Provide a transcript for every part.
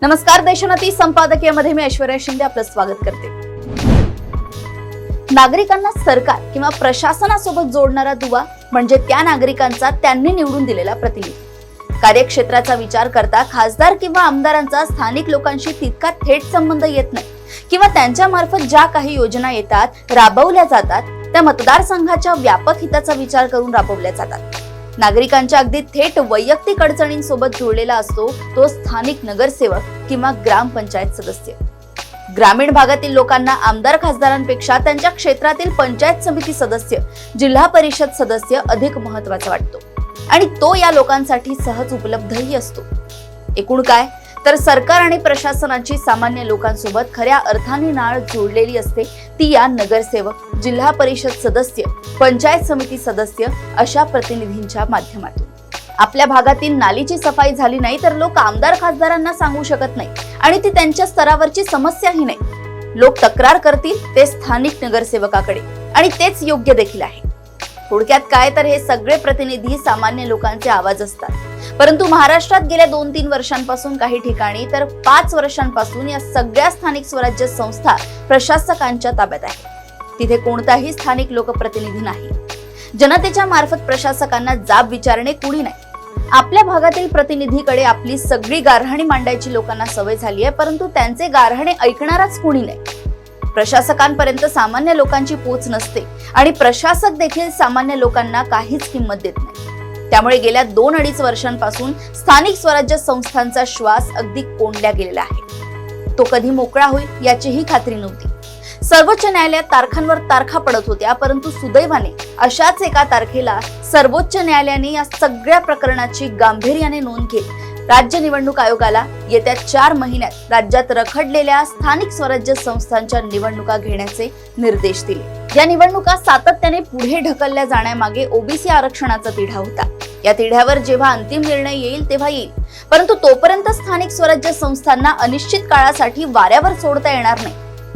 नमस्कार, देशोन्नती संपादकीयमध्ये मी ऐश्वर्या शिंदे आपलं स्वागत करते। नागरिकांना सरकार किंवा प्रशासनासोबत जोडणारा दुवा म्हणजे त्या नागरिकांचा त्यांनी निवडून दिलेला प्रतिनिधी। कार्यक्षेत्राचा विचार करता खासदार किंवा आमदारांचा स्थानिक लोकांशी तितका थेट संबंध येत नाही किंवा त्यांच्या मार्फत ज्या काही योजना येतात, राबवल्या जातात त्या मतदारसंघाच्या व्यापक हिताचा विचार करून राबवल्या जातात। नागरिकांच्या अगदी थेट वैयक्तिक अडचणींसोबत जोडलेला असतो तो स्थानिक नगरसेवक किंवा ग्रामपंचायत सदस्य। ग्रामीण भागातील लोकांना आमदार खासदारांपेक्षा त्यांच्या क्षेत्रातील पंचायत समिती सदस्य, जिल्हा परिषद सदस्य अधिक महत्त्वाचा वाटतो आणि तो या लोकांसाठी सहज उपलब्धही असतो। एकूण काय तर सरकार आणि प्रशासनाची सामान्य लोकांसोबत खऱ्या अर्थाने नाळ जोडलेली असते ती या नगरसेवक, जिल्हा परिषद सदस्य, पंचायत समिती सदस्य अशा प्रतिनिधींच्या माध्यमातून। आपल्या भागातील नालीची सफाई झाली नाही तर लोक आमदार खासदारांना सांगू शकत नाही आणि ती त्यांच्या स्तरावरची समस्याही नाही। लोक तक्रार करतील ते स्थानिक नगरसेवकाकडे आणि तेच योग्य देखील आहे। थोडक्यात काय तर हे सगळे प्रतिनिधी सामान्य लोकांचे आवाज असतात। परंतु महाराष्ट्रात गेल्या 2-3 वर्षांपासून काही ठिकाणी तर 5 वर्षांपासून या सगळ्या स्थानिक स्वराज्य संस्था प्रशासकांच्या ताब्यात आहेत। तिथे कोणताही स्थानिक लोकप्रतिनिधी नाही। जनतेच्या मार्फत प्रशासकांना जाब विचारणे कुणी नाही। आपल्या भागातील प्रतिनिधीकडे आपली सगळी गारहाणी मांडायची लोकांना सवय झाली आहे, परंतु त्यांचे गारहाणे ऐकणाराच कुणी नाही। प्रशासकांपर्यंत सामान्य लोकांची पोच नसते आणि प्रशासक देखील सामान्य लोकांना काहीच किंमत देत नाही। त्यामुळे गेल्या 2-2.5 वर्षांपासून स्थानिक स्वराज्य संस्थांचा श्वास अगदी कोंडला गेलेला आहे। तो कधी मोकळा होईल याचीही खात्री नव्हती। सर्वोच्च न्यायालयात तारखांवर तारखा पडत होत्या, परंतु सुदैवाने अशाच एका तारखेला सर्वोच्च न्यायालयाने या सगळ्या प्रकरणाची गांभीर्याने नोंद घेत राज्य निवडणूक आयोगाला येत्या 4 महिन्यात राज्यात रखडलेल्या स्थानिक स्वराज्य संस्थांच्या निवडणुका घेण्याचे निर्देश दिले। या निवडणुका सातत्याने पुढे ढकलल्या जाण्यामागे ओबीसी आरक्षणाचा तिढा होता। या तिढ्यावर जेव्हा अंतिम निर्णय येईल तेव्हा येईल, परंतु तोपर्यंत स्थानिक स्वराज्य संस्थांना अनिश्चित काळासाठी वाऱ्यावर सोडता येणार नाही।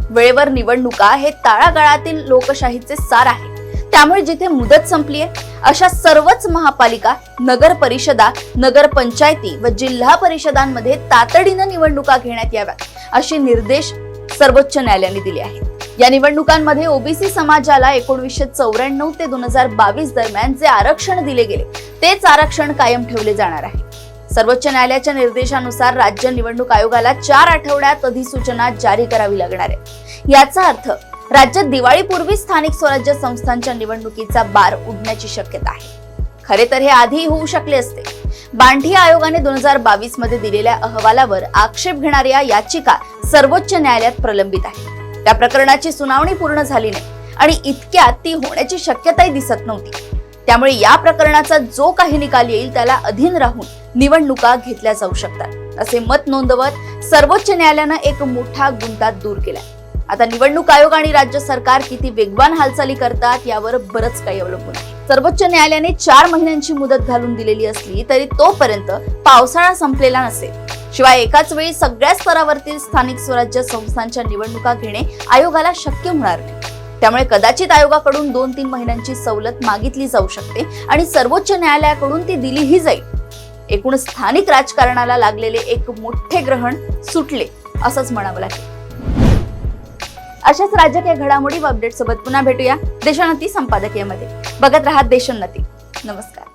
वेळेवर निवडणुका हे तळागाळातील लोकशाहीचे सार आहे। त्यामुळे जिथे मुदत संपलीये अशा सर्वच महापालिका, नगर परिषदा, नगर पंचायती व जिल्हा परिषदांमध्ये तातडीने निवडणुका घेण्यात याव्यात असे निर्देश सर्वोच्च न्यायालयाने दिले आहेत। या निवडणुकांमध्ये ओबीसी समाजाला 1994 ते 2022 दरम्यान जे आरक्षण दिले गेले तेच आरक्षण कायम ठेवले जाणार आहे। सर्वोच्च न्यायालयाच्या निर्देशानुसार राज्य निवडणूक आयोगाला 4 आठवड्यात अधिसूचना जारी करावी लागणार आहे। याचा अर्थ राज्यात दिवाळीपूर्वी स्थानिक स्वराज्य संस्थांच्या निवडणुकीचा बार उडण्याची शक्यता आहे। खरे तर हे आधी होऊ शकले असते। बांठी आयोगाने 2022 मध्ये दिलेल्या अहवालावर आक्षेप घेणाऱ्या याचिका सर्वोच्च न्यायालयात प्रलंबित आहे। त्या प्रकरणाची सुनावणी पूर्ण झाली नाही आणि इतक्यात ती होण्याची शक्यताही दिसत नव्हती। त्यामुळे या प्रकरणाचा जो काही निकाल येईल त्याला अधीन राहून निवडणुका घेतल्या जाऊ शकतात असे मत नोंदवत सर्वोच्च न्यायालयाने एक मोठा गुंता दूर केला। आता निवडणूक आयोग आणि राज्य सरकार किती वेगवान हालचाली करतात यावर बरंच काही अवलंबून आहे। सर्वोच्च न्यायालयाने 4 महिन्यांची मुदत घालून दिलेली असली तरी तोपर्यंत पावसाळा संपलेला नसेल। शिवाय एकाच वेळी सगळ्या स्तरावरतील स्थानिक स्वराज्य संस्थांच्या निवडणुका घेणे आयोगाला शक्य होणार नाही। त्यामुळे कदाचित आयोगाकडून 2-3 महिन्यांची सवलत मागितली जाऊ शकते आणि सर्वोच्च न्यायालयाकडून ती दिलीही जाईल। एकूण स्थानिक राजकारणाला लागलेले एक मोठे ग्रहण सुटले असंच म्हणावं लागेल। अशाच राजकीय घडामोडी व अपडेट सोबत पुन्हा भेटूया देशोन्नती संपादकीयमध्ये। बघत रहा देशोन्नती। नमस्कार।